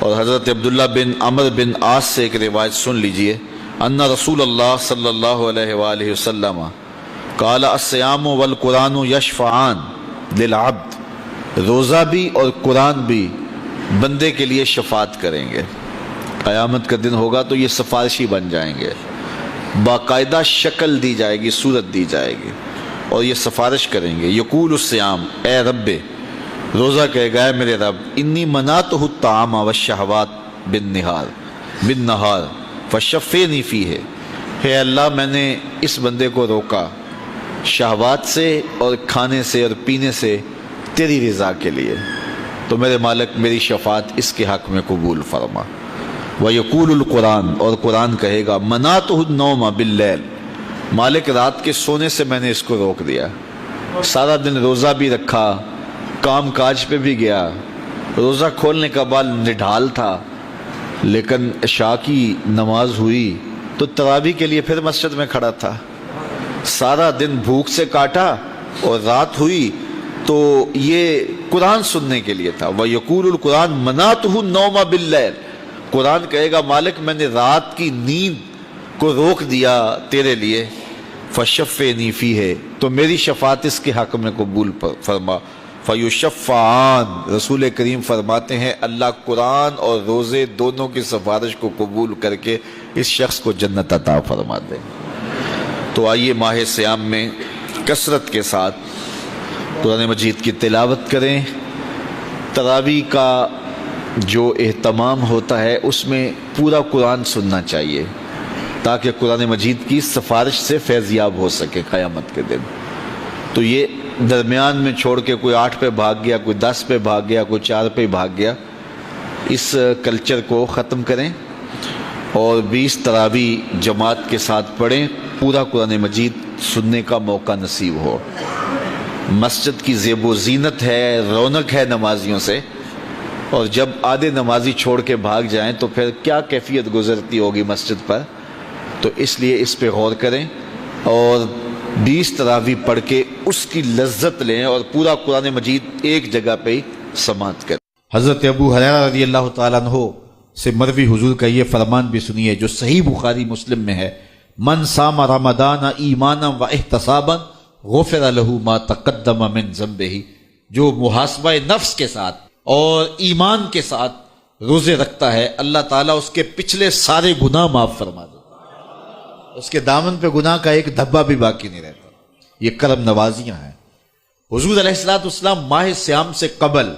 اور حضرت عبداللہ بن عمر بن عاص سے ایک روایت سن لیجئے، ان رسول اللہ صلی اللہ علیہ وآلہ وسلم قال الصیام والقرآن یشفعان للعبد، روزہ بھی اور قرآن بھی بندے کے لیے شفاعت کریں گے۔ قیامت کا دن ہوگا تو یہ سفارشی بن جائیں گے، باقاعدہ شکل دی جائے گی، صورت دی جائے گی، اور یہ سفارش کریں گے۔ یقول الصیام، اے رب، روزہ کہے گا، اے میرے رب، انی منعتہ الطعام والشہوات بالنہار فشفینی فیہ، ہے اللہ میں نے اس بندے کو روکا شہوات سے اور کھانے سے اور پینے سے تیری رضا کے لیے، تو میرے مالک میری شفاعت اس کے حق میں قبول فرما۔ وَيَقُولُ الْقُرْآن، اور قرآن کہے گا، مَنَعْتُهُ النَّوْمَ بِاللَّيْلِ، مالک رات کے سونے سے میں نے اس کو روک دیا، سارا دن روزہ بھی رکھا، کام کاج پہ بھی گیا، روزہ کھولنے کا بعد نڈھال تھا، لیکن عشاء کی نماز ہوئی تو تراویح کے لیے پھر مسجد میں کھڑا تھا، سارا دن بھوک سے کاٹا اور رات ہوئی تو یہ قرآن سننے کے لیے تھا۔ وَيَقُولُ الْقُرْآنُ مَنَعْتُهُ النَّوْمَ بِاللَّيْلِ، قرآن کہے گا، مالک میں نے رات کی نیند کو روک دیا تیرے لیے، فشفینی فیہ، تو میری شفاعت اس کے حق میں قبول فرما۔ فیشفعان، رسول کریم فرماتے ہیں اللہ قرآن اور روزے دونوں کی سفارش کو قبول کر کے اس شخص کو جنت عطا فرما دیں۔ تو آئیے ماہ صیام میں کثرت کے ساتھ قرآن مجید کی تلاوت کریں۔ تراویح کا جو اہتمام ہوتا ہے اس میں پورا قرآن سننا چاہیے تاکہ قرآن مجید کی سفارش سے فیض یاب ہو سکے قیامت کے دن۔ تو یہ درمیان میں چھوڑ کے کوئی 8 پہ بھاگ گیا، کوئی 10 پہ بھاگ گیا، کوئی 4 پہ بھاگ گیا، اس کلچر کو ختم کریں اور 20 تراویح جماعت کے ساتھ پڑھیں، پورا قرآن مجید سننے کا موقع نصیب ہو۔ مسجد کی زیب و زینت ہے، رونق ہے نمازیوں سے، اور جب آدھے نمازی چھوڑ کے بھاگ جائیں تو پھر کیا کیفیت گزرتی ہوگی مسجد پر۔ تو اس لیے اس پہ غور کریں اور 20 تراویح پڑھ کے اس کی لذت لیں اور پورا قرآن مجید ایک جگہ پہ ہی سماعت کریں۔ حضرت ابو ہریرہ رضی اللہ تعالیٰ عنہ سے مروی حضور کا یہ فرمان بھی سنیے جو صحیح بخاری مسلم میں ہے، من صام رمضان ایمانا و احتسابا غفر له ما تقدم من ذنبہ، جو محاسبہ نفس کے ساتھ اور ایمان کے ساتھ روزے رکھتا ہے اللہ تعالیٰ اس کے پچھلے سارے گناہ معاف فرما دیتا، اس کے دامن پہ گناہ کا ایک دھبا بھی باقی نہیں رہتا۔ یہ کرم نوازیاں ہیں۔ حضور علیہ السلام ماہ صیام سے قبل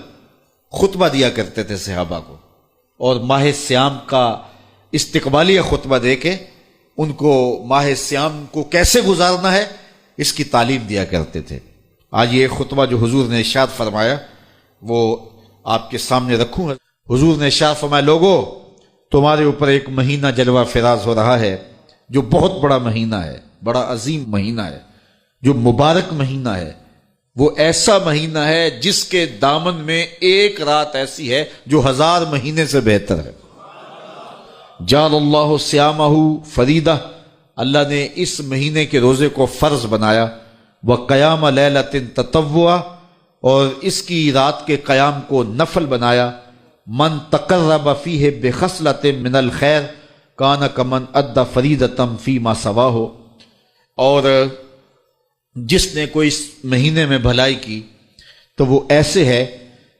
خطبہ دیا کرتے تھے صحابہ کو، اور ماہ صیام کا استقبالیہ خطبہ دے کے ان کو ماہ صیام کو کیسے گزارنا ہے اس کی تعلیم دیا کرتے تھے۔ آج یہ خطبہ جو حضور نے ارشاد فرمایا وہ آپ کے سامنے رکھوں۔ حضور نے ارشاد فرمایا، لوگو تمہارے اوپر ایک مہینہ جلوہ فراز ہو رہا ہے جو بہت بڑا مہینہ ہے، بڑا عظیم مہینہ ہے، جو مبارک مہینہ ہے، وہ ایسا مہینہ ہے جس کے دامن میں ایک رات ایسی ہے جو 1000 مہینے سے بہتر ہے۔ جعل اللہ صیامہ فریدہ، اللہ نے اس مہینے کے روزے کو فرض بنایا، وقیام لیلۃ تطوعا، اور اس کی رات کے قیام کو نفل بنایا، من تقرب فیہ بخصلۃ من الخیر کان کمن ادى فریدۃ فیما سواہ، اور جس نے کوئی اس مہینے میں بھلائی کی تو وہ ایسے ہے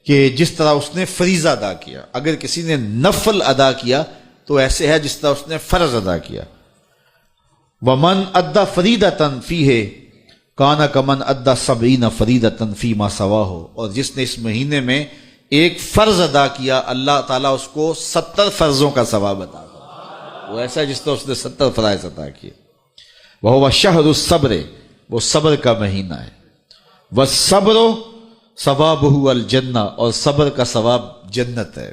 کہ جس طرح اس نے فریضہ ادا کیا، اگر کسی نے نفل ادا کیا تو ایسے ہے جس طرح اس نے فرض ادا کیا۔ ومن ادى فریدۃ فیہ کان کمن ادى 70 فریدۃ فیما سواہ، اور جس نے اس مہینے میں ایک فرض ادا کیا اللہ تعالیٰ اس کو 70 فرضوں کا ثواب عطا کرے، وہ ایسا ہے جس طرح اس نے 70 فرائض عطا کیے۔ وہو شہر الصبر، وہ صبر کا مہینہ ہے۔ والصبر ثوابہ الجنہ، اور صبر کا ثواب جنت ہے۔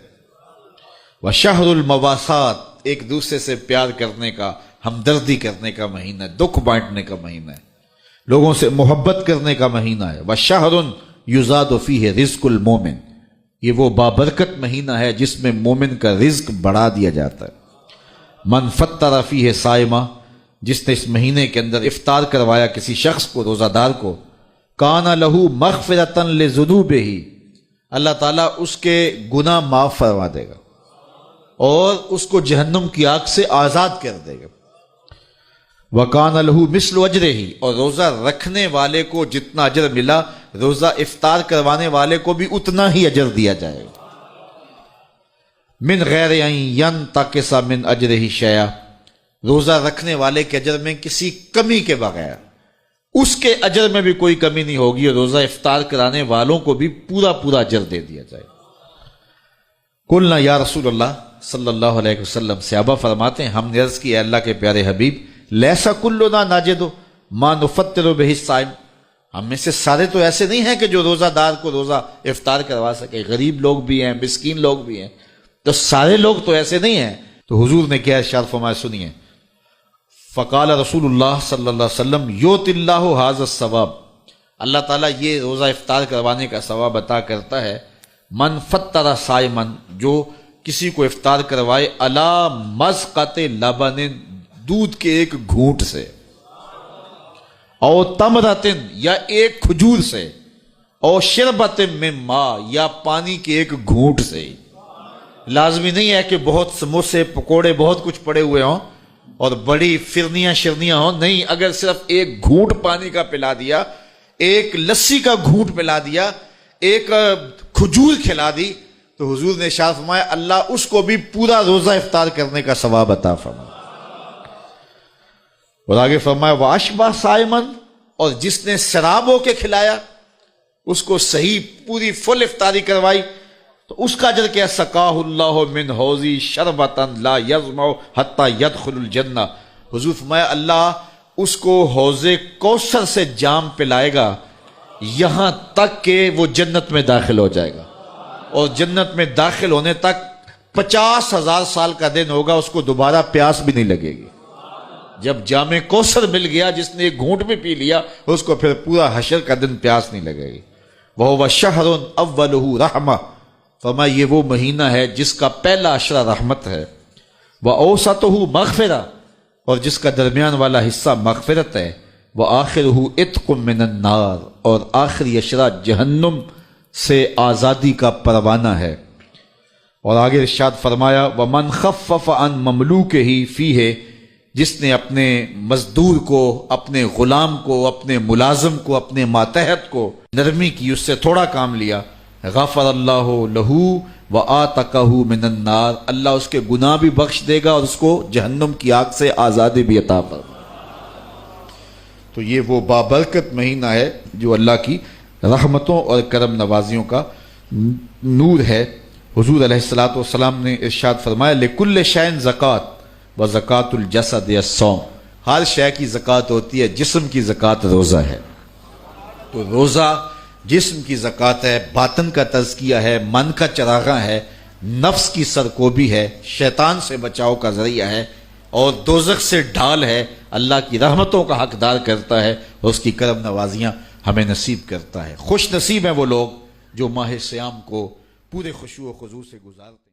وشہر المواسات، ایک دوسرے سے پیار کرنے کا، ہمدردی کرنے کا مہینہ ہے، دکھ بانٹنے کا مہینہ ہے، لوگوں سے محبت کرنے کا مہینہ ہے۔ وشہر یزاد فیہ رزق المومن، یہ وہ بابرکت مہینہ ہے جس میں مومن کا رزق بڑھا دیا جاتا ہے۔ من فطر فیہ صائمہ، جس نے اس مہینے کے اندر افطار کروایا کسی شخص کو، روزہ دار کو، کان لہ مغفرۃ لذنوبہ، اللہ تعالیٰ اس کے گناہ معاف فرما دے گا۔ اور اس کو جہنم کی آگ سے آزاد کر دے گا۔ وَكَانَ لَهُ مِثْلُ أَجْرِهِ، اور روزہ رکھنے والے کو جتنا اجر ملا روزہ افطار کروانے والے کو بھی اتنا ہی اجر دیا جائے گا۔ من غیر ان ينتقص من اجرہ شیئا، روزہ رکھنے والے کے اجر میں کسی کمی کے بغیر، اس کے اجر میں بھی کوئی کمی نہیں ہوگی، اور روزہ افطار کرانے والوں کو بھی پورا پورا اجر دے دیا جائے۔ قلنا یا رسول اللہ صلی اللہ علیہ وسلم، صحابہ فرماتے ہیں ہم نے عرض کی اے اللہ کے پیارے حبیب، لیسا کلنا ناجد ما نفطر بہ الصائم، ہم میں سے سارے تو ایسے نہیں ہیں کہ جو روزہ دار کو روزہ افطار کروا سکے، غریب لوگ بھی ہیں، مسکین لوگ بھی ہیں، تو سارے لوگ تو ایسے نہیں ہیں۔ تو حضور نے کیا ارشاد فرمایا، سنیے، فقال رسول اللہ صلی اللہ علیہ وسلم یؤتی اللہ ھذا الثواب، اللہ تعالیٰ یہ روزہ افطار کروانے کا ثواب عطا کرتا ہے، من فطر صائمن، جو کسی کو افطار کروائے، علی مذقۃ لبن، دودھ کے ایک گھونٹ سے، او تمرۃ، یا ایک کھجور سے، او شربۃ من ماء، یا پانی کے ایک گھونٹ سے۔ لازمی نہیں ہے کہ بہت سموسے پکوڑے بہت کچھ پڑے ہوئے ہوں اور بڑی فرنیاں شرنیاں ہوں، نہیں، اگر صرف ایک گھونٹ پانی کا پلا دیا، ایک لسی کا گھونٹ پلا دیا، ایک کھجور کھلا دی، تو حضور نے ارشاد فرمایا اللہ اس کو بھی پورا روزہ افطار کرنے کا ثواب عطا فرمائے۔ اور آگے فرمایا واشبع صائمن، اور جس نے شراب ہو کے کھلایا، اس کو صحیح پوری فل افطاری کروائی، تو اس کا اجر کیا، سقاہ اللہ من حوضی شربتا لا یظمأ حتی یدخل الجنہ، حضور فرمایا اللہ اس کو حوض کوثر سے جام پلائے گا یہاں تک کہ وہ جنت میں داخل ہو جائے گا، اور جنت میں داخل ہونے تک 50,000 سال کا دن ہوگا، اس کو دوبارہ پیاس بھی نہیں لگے گی۔ جب جام کوثر مل گیا، جس نے ایک گھونٹ بھی پی لیا، اس کو پھر پورا حشر کا دن پیاس نہیں لگے گی۔ وَهُوَ شَهْرٌ أَوَّلُهُ رَحْمَةٌ، فرمایا یہ وہ مہینہ ہے جس کا پہلا عشرہ رحمت ہے، وَأَوْسَطُهُ مَغْفِرَةٌ، اور جس کا درمیان والا حصہ مغفرت ہے، وَآخِرُهُ عِتْقٌ مِّنَ النَّارِ، اور آخری عشرہ جہنم سے آزادی کا پروانہ ہے۔ اور آگے ارشاد فرمایا وَمَنْ خَفَّفَ عَنْ مَمْلُوكِهِ فِيهِ، جس نے اپنے مزدور کو، اپنے غلام کو، اپنے ملازم کو، اپنے ماتحت کو نرمی کی، اس سے تھوڑا کام لیا، غفر اللہ لہو وآتقہ من النار، اللہ اس کے گناہ بھی بخش دے گا اور اس کو جہنم کی آگ سے آزادی بھی عطا فرمائے۔ تو یہ وہ بابرکت مہینہ ہے جو اللہ کی رحمتوں اور کرم نوازیوں کا نور ہے۔ حضور علیہ الصلوۃ والسلام نے ارشاد فرمایا لکل شیء زکوٰۃ وزکوٰۃ الجسد الصوم، ہر شے کی زکوٰۃ ہوتی ہے، جسم کی زکوٰۃ روزہ ہے۔ تو روزہ جسم کی زکوٰۃ ہے، باطن کا تزکیہ ہے، من کا چراغاں ہے، نفس کی سرکوبی ہے، شیطان سے بچاؤ کا ذریعہ ہے، اور دوزخ سے ڈھال ہے، اللہ کی رحمتوں کا حقدار کرتا ہے، اور اس کی کرم نوازیاں ہمیں نصیب کرتا ہے۔ خوش نصیب ہیں وہ لوگ جو ماہ صیام کو پورے خشوع و خضوع سے گزارتے ہیں۔